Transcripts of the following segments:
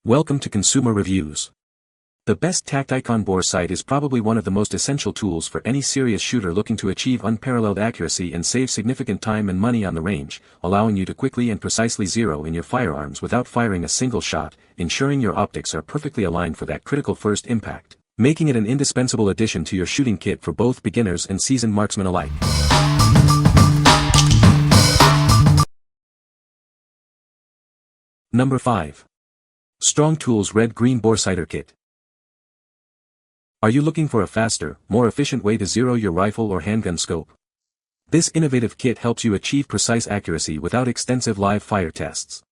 Welcome to Consumer Reviews. The best Tacticon Bore Sight is probably one of the most essential tools for any serious shooter looking to achieve unparalleled accuracy and save significant time and money on the range, allowing you to quickly and precisely zero in your firearms without firing a single shot, ensuring your optics are perfectly aligned for that critical first impact, making it an indispensable addition to your shooting kit for both beginners and seasoned marksmen alike. Number 5. StrongTools Red-Green BoreSighter Kit. Are you looking for a faster, more efficient way to zero your rifle or handgun scope? This innovative kit helps you achieve precise accuracy without extensive live fire tests.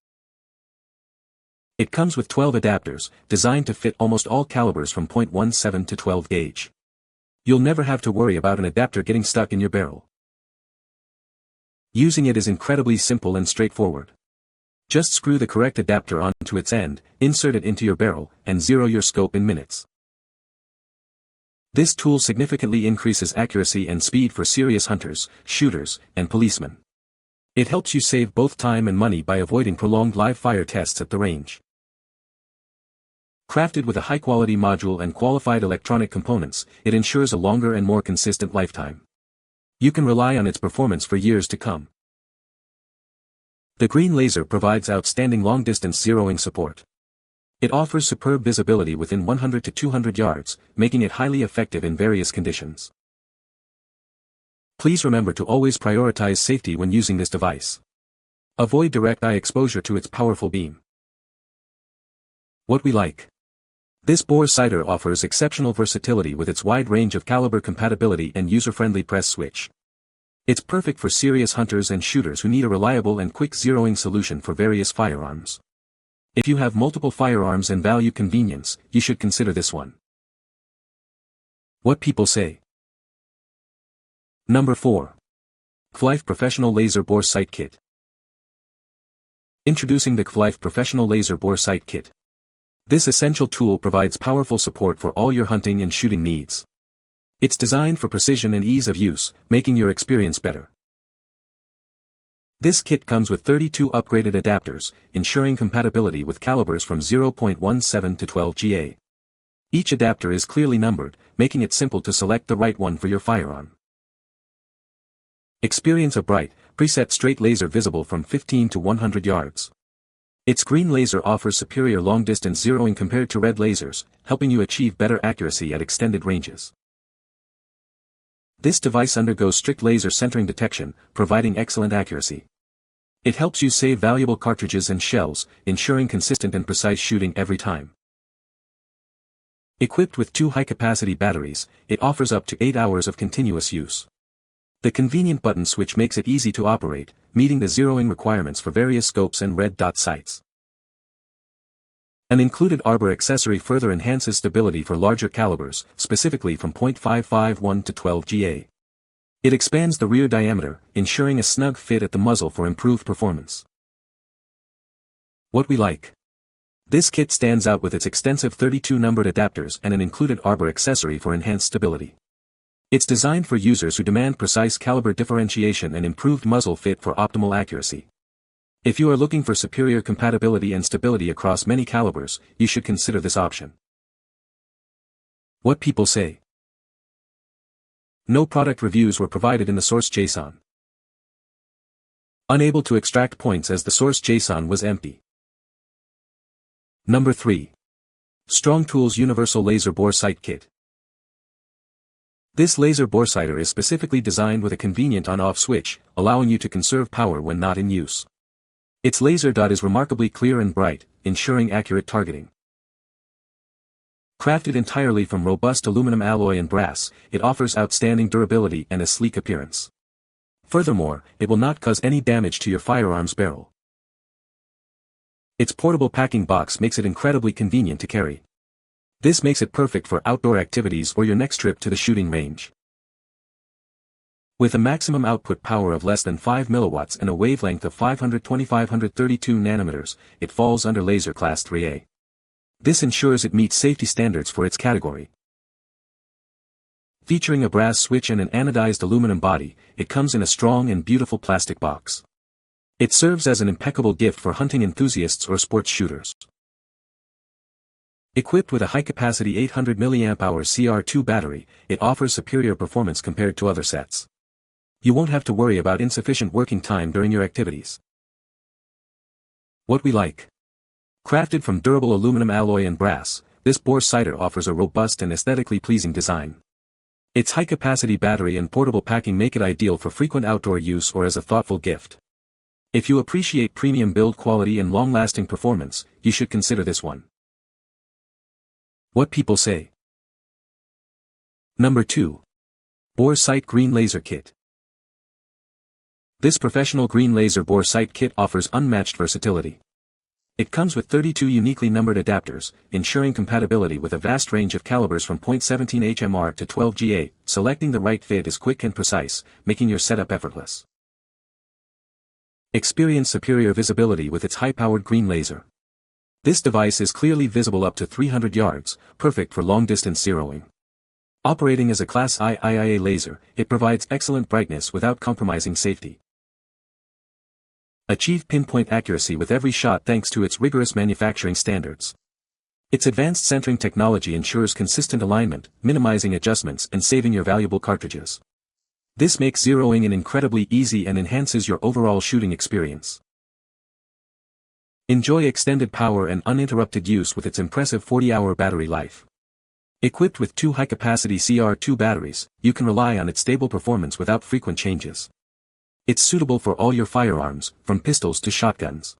It comes with 12 adapters, designed to fit almost all calibers from .17 to 12 gauge. You'll never have to worry about an adapter getting stuck in your barrel. Using it is incredibly simple and straightforward. Just screw the correct adapter onto its end, insert it into your barrel, and zero your scope in minutes. This tool significantly increases accuracy and speed for serious hunters, shooters, and policemen. It helps you save both time and money by avoiding prolonged live fire tests at the range. Crafted with a high-quality module and qualified electronic components, it ensures a longer and more consistent lifetime. You can rely on its performance for years to come. The green laser provides outstanding long-distance zeroing support. It offers superb visibility within 100 to 200 yards, making it highly effective in various conditions. Please remember to always prioritize safety when using this device. Avoid direct eye exposure to its powerful beam. What we like. This BoreSighter offers exceptional versatility with its wide range of caliber compatibility and user-friendly press switch. It's perfect for serious hunters and shooters who need a reliable and quick zeroing solution for various firearms. If you have multiple firearms and value convenience, you should consider this one. What people say. Number 4. CVLIFE Professional Laser Bore Sight Kit. Introducing the CVLIFE Professional Laser Bore Sight Kit. This essential tool provides powerful support for all your hunting and shooting needs. It's designed for precision and ease of use, making your experience better. This kit comes with 32 upgraded adapters, ensuring compatibility with calibers from 0.17 to 12 GA. Each adapter is clearly numbered, making it simple to select the right one for your firearm. Experience a bright, preset straight laser visible from 15 to 100 yards. Its green laser offers superior long-distance zeroing compared to red lasers, helping you achieve better accuracy at extended ranges. This device undergoes strict laser centering detection, providing excellent accuracy. It helps you save valuable cartridges and shells, ensuring consistent and precise shooting every time. Equipped with 2 high-capacity batteries, it offers up to 8 hours of continuous use. The convenient button switch makes it easy to operate, meeting the zeroing requirements for various scopes and red dot sights. An included arbor accessory further enhances stability for larger calibers, specifically from .551 to 12 GA. It expands the rear diameter, ensuring a snug fit at the muzzle for improved performance. What we like. This kit stands out with its extensive 32 numbered adapters and an included arbor accessory for enhanced stability. It's designed for users who demand precise caliber differentiation and improved muzzle fit for optimal accuracy. If you are looking for superior compatibility and stability across many calibers, you should consider this option. What people say. No product reviews were provided in the source JSON. Unable to extract points as the source JSON was empty. Number 3. StrongTools Universal Laser Bore Sight Kit. This laser BoreSighter is specifically designed with a convenient on-off switch, allowing you to conserve power when not in use. Its laser dot is remarkably clear and bright, ensuring accurate targeting. Crafted entirely from robust aluminum alloy and brass, it offers outstanding durability and a sleek appearance. Furthermore, it will not cause any damage to your firearm's barrel. Its portable packing box makes it incredibly convenient to carry. This makes it perfect for outdoor activities or your next trip to the shooting range. With a maximum output power of less than 5 milliwatts and a wavelength of 520–532 nanometers, it falls under Laser Class 3A. This ensures it meets safety standards for its category. Featuring a brass switch and an anodized aluminum body, it comes in a strong and beautiful plastic box. It serves as an impeccable gift for hunting enthusiasts or sports shooters. Equipped with a high-capacity 800 mAh CR2 battery, it offers superior performance compared to other sets. You won't have to worry about insufficient working time during your activities. What we like. Crafted from durable aluminum alloy and brass, this BoreSighter offers a robust and aesthetically pleasing design. Its high-capacity battery and portable packing make it ideal for frequent outdoor use or as a thoughtful gift. If you appreciate premium build quality and long-lasting performance, you should consider this one. What people say. Number 2. Bore Sight Green Laser Kit. This professional green laser bore sight kit offers unmatched versatility. It comes with 32 uniquely numbered adapters, ensuring compatibility with a vast range of calibers from .17 HMR to 12 GA. Selecting the right fit is quick and precise, making your setup effortless. Experience superior visibility with its high-powered green laser. This device is clearly visible up to 300 yards, perfect for long-distance zeroing. Operating as a Class I IIA laser, it provides excellent brightness without compromising safety. Achieve pinpoint accuracy with every shot thanks to its rigorous manufacturing standards. Its advanced centering technology ensures consistent alignment, minimizing adjustments and saving your valuable cartridges. This makes zeroing an incredibly easy and enhances your overall shooting experience. Enjoy extended power and uninterrupted use with its impressive 40-hour battery life. Equipped with 2 high-capacity CR2 batteries, you can rely on its stable performance without frequent changes. It's suitable for all your firearms, from pistols to shotguns.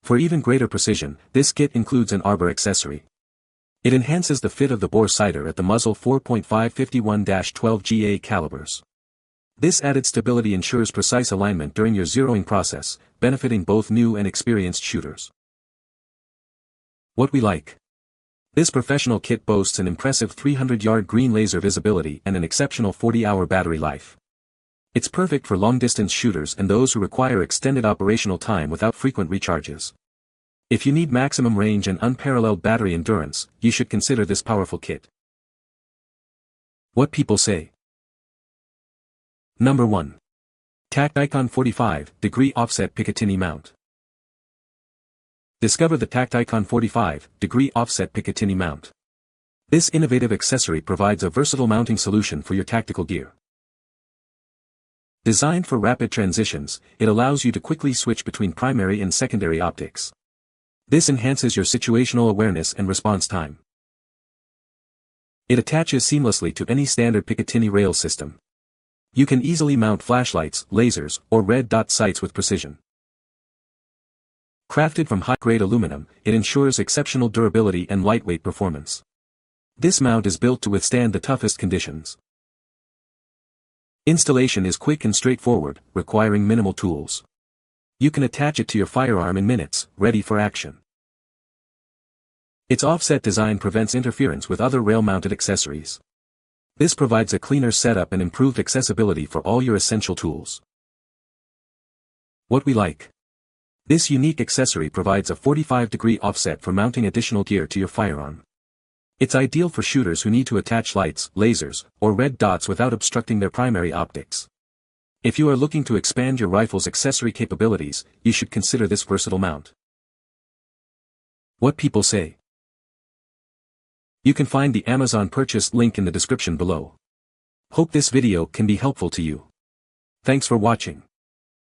For even greater precision, this kit includes an arbor accessory. It enhances the fit of the BoreSighter at the muzzle 4.551-12 GA calibers. This added stability ensures precise alignment during your zeroing process, benefiting both new and experienced shooters. What we like. This professional kit boasts an impressive 300-yard green laser visibility and an exceptional 40-hour battery life. It's perfect for long-distance shooters and those who require extended operational time without frequent recharges. If you need maximum range and unparalleled battery endurance, you should consider this powerful kit. What people say. Number 1. Tacticon 45-degree offset Picatinny mount. Discover the Tacticon 45-degree offset Picatinny mount. This innovative accessory provides a versatile mounting solution for your tactical gear. Designed for rapid transitions, it allows you to quickly switch between primary and secondary optics. This enhances your situational awareness and response time. It attaches seamlessly to any standard Picatinny rail system. You can easily mount flashlights, lasers, or red dot sights with precision. Crafted from high-grade aluminum, it ensures exceptional durability and lightweight performance. This mount is built to withstand the toughest conditions. Installation is quick and straightforward, requiring minimal tools. You can attach it to your firearm in minutes, ready for action. Its offset design prevents interference with other rail-mounted accessories. This provides a cleaner setup and improved accessibility for all your essential tools. What we like. This unique accessory provides a 45-degree offset for mounting additional gear to your firearm. It's ideal for shooters who need to attach lights, lasers, or red dots without obstructing their primary optics. If you are looking to expand your rifle's accessory capabilities, you should consider this versatile mount. What people say. You can find the Amazon purchase link in the description below. Hope this video can be helpful to you. Thanks for watching.